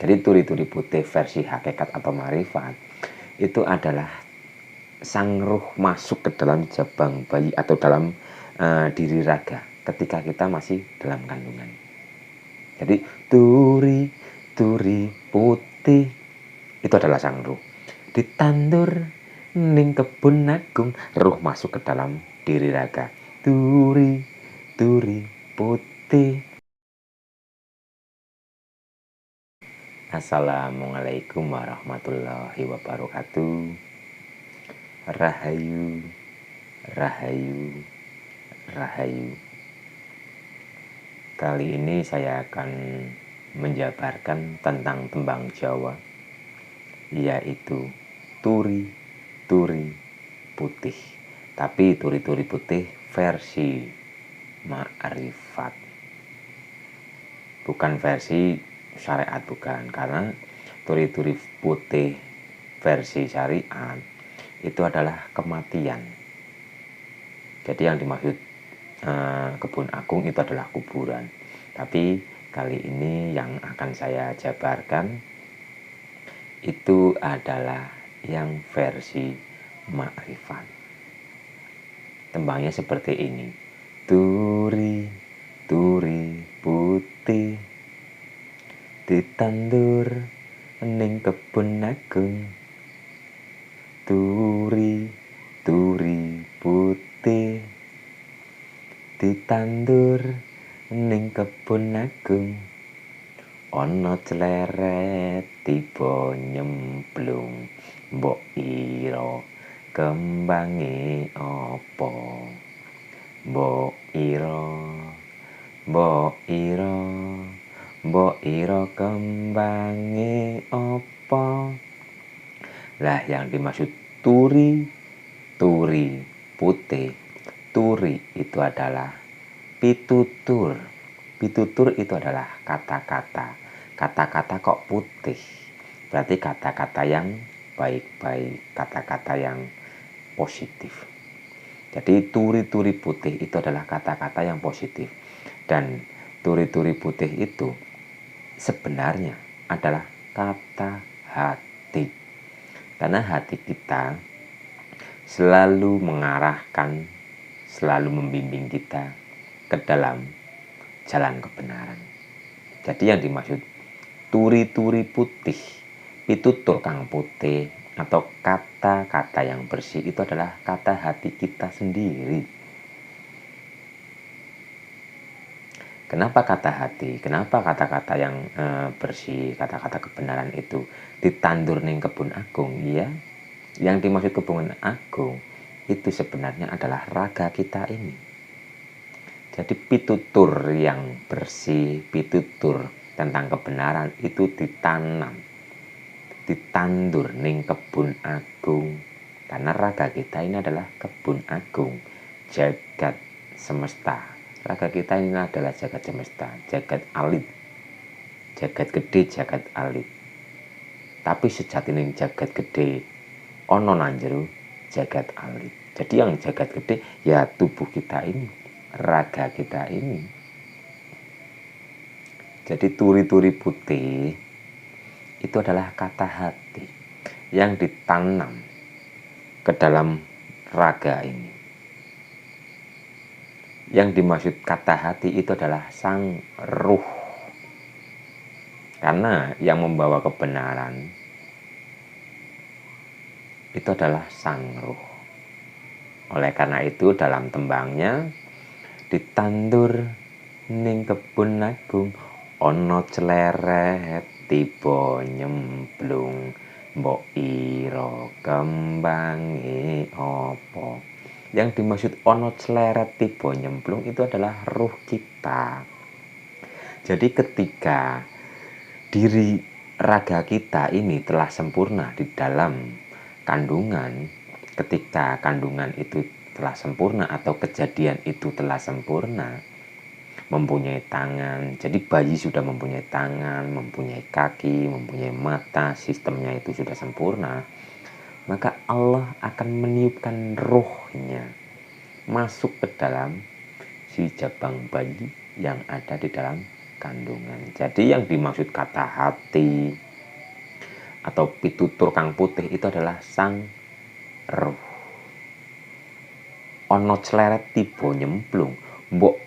Jadi turi-turi putih versi hakikat atau marifat itu adalah sang ruh masuk ke dalam jabang bayi atau dalam diri raga ketika kita masih dalam kandungan. Jadi turi-turi putih itu adalah sang ruh. Ditandur ning kebun agung, ruh masuk ke dalam diri raga. Turi-turi putih. Assalamualaikum warahmatullahi wabarakatuh. Rahayu, rahayu, rahayu. Kali ini saya akan menjabarkan tentang tembang Jawa, yaitu turi-turi putih. Tapi turi-turi putih versi ma'rifat, bukan versi syariat, bukan. Karena turi-turi putih versi syariat itu adalah kematian. Jadi yang dimaksud kebun agung itu adalah kuburan. Tapi kali ini yang akan saya jabarkan itu adalah yang versi ma'rifat. Tembangnya seperti ini. Turi-turi putih ditandur ning kebun agung. Turi-turi putih ditandur ning kebun agung. Ana cleret tiba nyemplung, mbok ira kembange apa? Mbok ira, mbok ira, mbok ira kembange apa? Lah yang dimaksud turi putih, turi itu adalah pitutur. Pitutur itu adalah kata-kata. Kata-kata kok putih, berarti kata-kata yang baik-baik, kata-kata yang positif. Jadi turi-turi putih itu adalah kata-kata yang positif. Dan turi-turi putih itu sebenarnya adalah kata hati. Karena hati kita selalu mengarahkan, selalu membimbing kita ke dalam jalan kebenaran. Jadi yang dimaksud turi-turi putih, pitutur kang putih, atau kata-kata yang bersih itu adalah kata hati kita sendiri. Kenapa kata hati? Kenapa kata-kata yang bersih, kata-kata kebenaran itu ditandur ning kebun agung? Ya, yang dimaksud kebun agung itu sebenarnya adalah raga kita ini. Jadi pitutur yang bersih, pitutur tentang kebenaran itu ditanam, ditandur ning kebun agung. Karena raga kita ini adalah kebun agung, jagat semesta. Raga kita ini adalah jagat semesta, jagat alit, jagat gede, jagat alit. Tapi sejatinya jagat gede ono nang jero jagat alit. Jadi yang jagat gede ya tubuh kita ini, raga kita ini. Jadi turi-turi putih itu adalah kata hati yang ditanam ke dalam raga ini. Yang dimaksud kata hati itu adalah sang ruh. Karena yang membawa kebenaran itu adalah sang ruh. Oleh karena itu dalam tembangnya, ditandur ning kebun agung, ana cleret tiba nyemplung, mbok ira kembange apa? Yang dimaksud ana cleret tiba nyemplung itu adalah ruh kita. Jadi ketika diri raga kita ini telah sempurna di dalam kandungan, ketika kandungan itu telah sempurna atau kejadian itu telah sempurna, mempunyai tangan, jadi bayi sudah mempunyai tangan, mempunyai kaki, mempunyai mata, sistemnya itu sudah sempurna, maka Allah akan meniupkan rohnya masuk ke dalam si jabang bayi yang ada di dalam kandungan. Jadi yang dimaksud kata hati atau pitutur kang putih itu adalah sang ruh. Ono cleret tiba nyemplung, mbok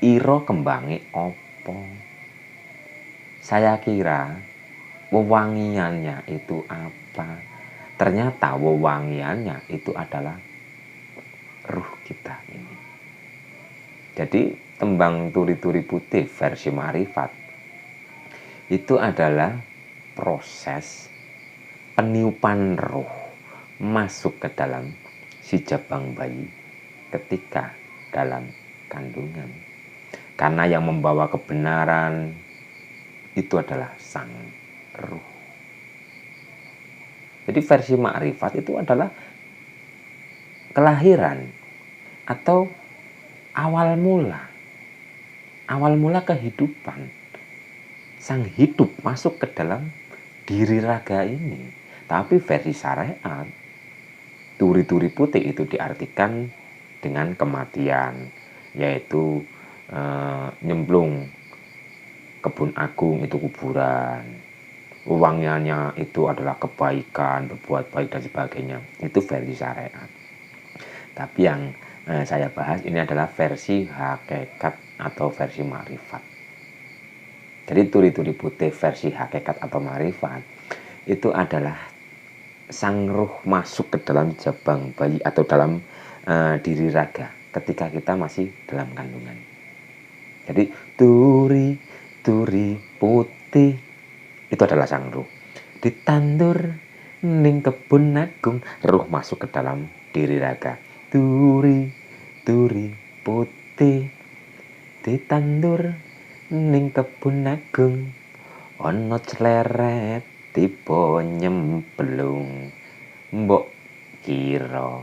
ira kembange opo. Saya kira wewangiannya itu apa? Ternyata wewangiannya itu adalah ruh kita ini. Jadi tembang turi-turi putih versi Ma'rifat itu adalah proses peniupan ruh masuk ke dalam si jabang bayi ketika dalam kandungan. Karena yang membawa kebenaran itu adalah sang ruh. Jadi versi Ma'rifat itu adalah kelahiran atau awal mula kehidupan. Sang hidup masuk ke dalam diri raga ini. Tapi versi syariat, turi-turi putih itu diartikan dengan kematian, yaitu nyemplung kebun agung itu kuburan. Wewangiannya itu adalah kebaikan, berbuat baik dan sebagainya. Itu versi syariat. Tapi yang saya bahas ini adalah versi hakikat atau versi Ma'rifat. Jadi turi-turi putih versi hakikat atau Ma'rifat itu adalah sang ruh masuk ke dalam jabang bayi atau dalam diri raga ketika kita masih dalam kandungan. Jadi turi putih itu adalah sang ruh. Ditandur ning kebun agung, ruh masuk ke dalam diri raga. Turi putih ditandur ning kebun agung, ana cleret tiba nyemplung, mbok kira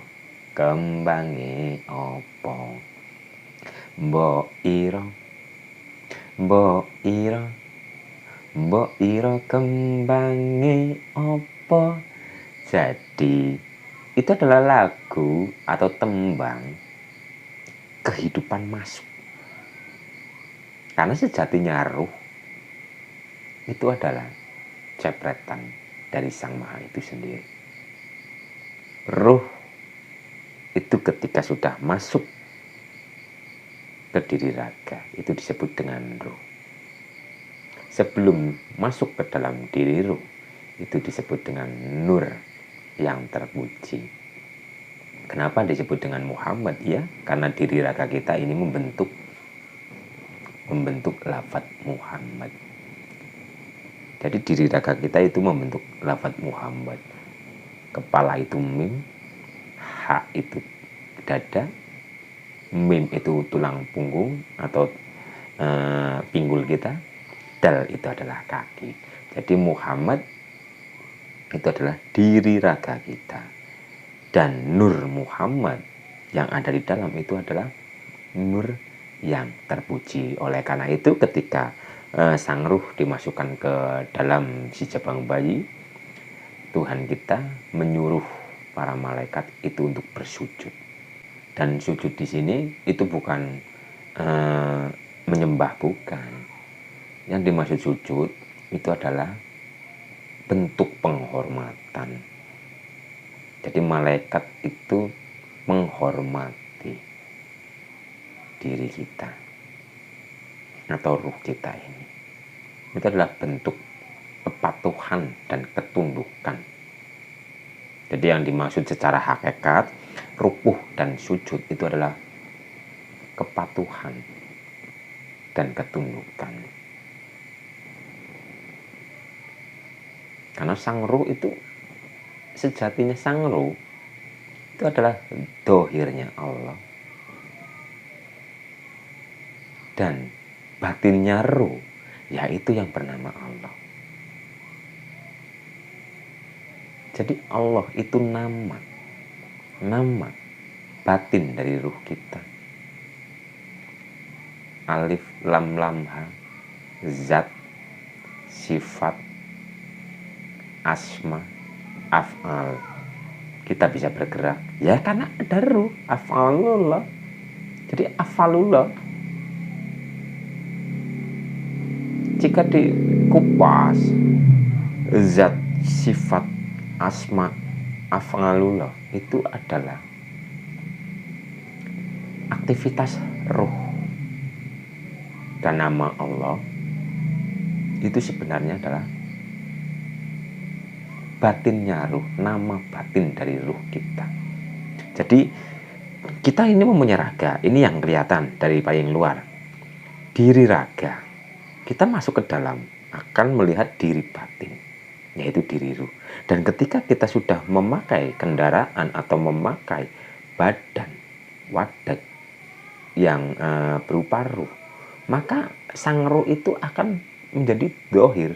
kembange apa? Mbok ira kembange apa? Jadi itu adalah lagu atau tembang kehidupan masuk. Karena sejatinya ruh itu adalah cepretan dari Sang Maha itu sendiri. Ruh itu ketika sudah masuk ke diri raga itu disebut dengan ruh. Sebelum masuk ke dalam diri ruh itu disebut dengan nur yang terpuji. Kenapa disebut dengan Muhammad? Ya, karena diri raga kita ini membentuk lafaz Muhammad. Jadi diri raga kita itu membentuk lafaz Muhammad. Kepala itu mim, ha itu dada, mim itu tulang punggung atau pinggul kita, dal itu adalah kaki. Jadi Muhammad itu adalah diri raga kita. Dan Nur Muhammad yang ada di dalam itu adalah nur yang terpuji. Oleh karena itu ketika sang ruh dimasukkan ke dalam si jabang bayi, Tuhan kita menyuruh para malaikat itu untuk bersujud. Dan sujud di sini itu bukan menyembah, bukan. Yang dimaksud sujud itu adalah bentuk penghormatan. Jadi malaikat itu menghormati diri kita atau ruh kita ini. Itu adalah bentuk kepatuhan dan ketundukan. Jadi yang dimaksud secara hakikat, rukuh dan sujud itu adalah kepatuhan dan ketundukan. Karena sang ruh itu sejatinya sang ruh itu adalah dohirnya Allah. Dan batinnya ruh yaitu yang bernama Allah. Jadi Allah itu nama batin dari ruh kita. Alif lam lam ha, zat, sifat, asma, af'al. Kita bisa bergerak ya karena ada ruh, af'alullah. Jadi af'alullah. jika dikupas, zat, sifat, asma, af'alullah itu adalah aktivitas ruh. Dan nama Allah itu sebenarnya adalah batinnya ruh, nama batin dari ruh kita. Jadi kita ini mempunyai raga, ini yang kelihatan dari paling luar. Diri raga, kita masuk ke dalam akan melihat diri batin, yaitu diri ruh. Dan ketika kita sudah memakai kendaraan atau memakai badan, wadah yang berupa ruh, maka sang ruh itu akan menjadi dohir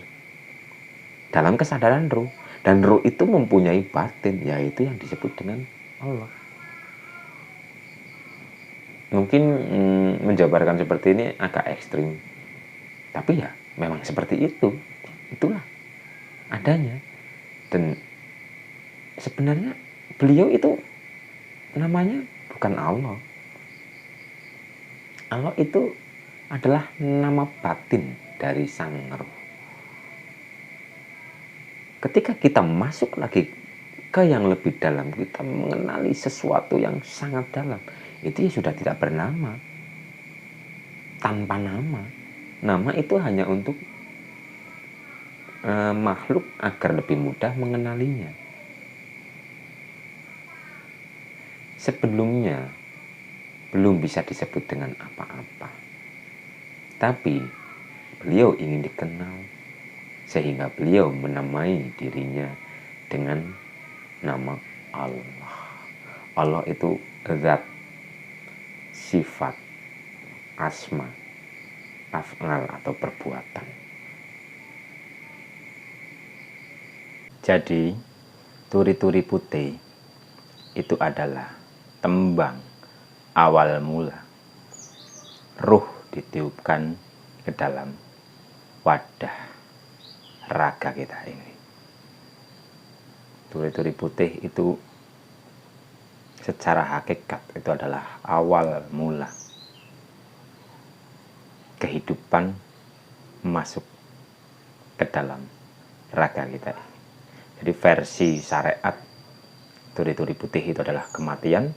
dalam kesadaran ruh. Dan ruh itu mempunyai batin, yaitu yang disebut dengan Allah. Mungkin menjabarkan seperti ini agak ekstrim, tapi ya memang seperti itu. Itulah adanya. Dan sebenarnya beliau itu namanya bukan Allah. Allah itu adalah nama batin dari sang ruh. Ketika kita masuk lagi ke yang lebih dalam, kita mengenali sesuatu yang sangat dalam, itu ya sudah tidak bernama, tanpa nama. Nama itu hanya untuk makhluk agar lebih mudah mengenalinya. Sebelumnya belum bisa disebut dengan apa-apa, tapi beliau ingin dikenal, sehingga beliau menamai dirinya dengan nama Allah. Allah itu zat, sifat, asma, af'al atau perbuatan. Jadi turi-turi putih itu adalah tembang awal mula ruh ditiupkan ke dalam wadah raga kita ini. Turi-turi putih itu secara hakikat itu adalah awal mula kehidupan masuk ke dalam raga kita ini. Jadi versi syariat turi-turi putih itu adalah kematian,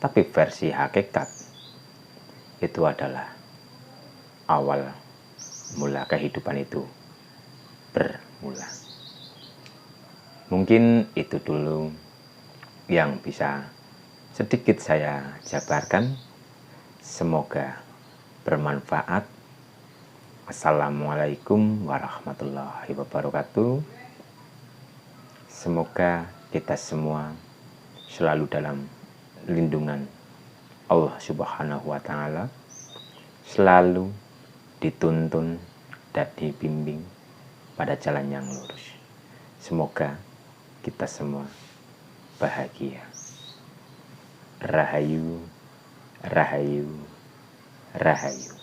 tapi versi hakikat itu adalah awal mula kehidupan itu bermula. Mungkin itu dulu yang bisa sedikit saya jabarkan. Semoga bermanfaat. Assalamualaikum warahmatullahi wabarakatuh. Semoga kita semua selalu dalam lindungan Allah Subhanahu wa Ta'ala, selalu dituntun dan dibimbing pada jalan yang lurus. Semoga kita semua bahagia. Rahayu, rahayu, rahayu.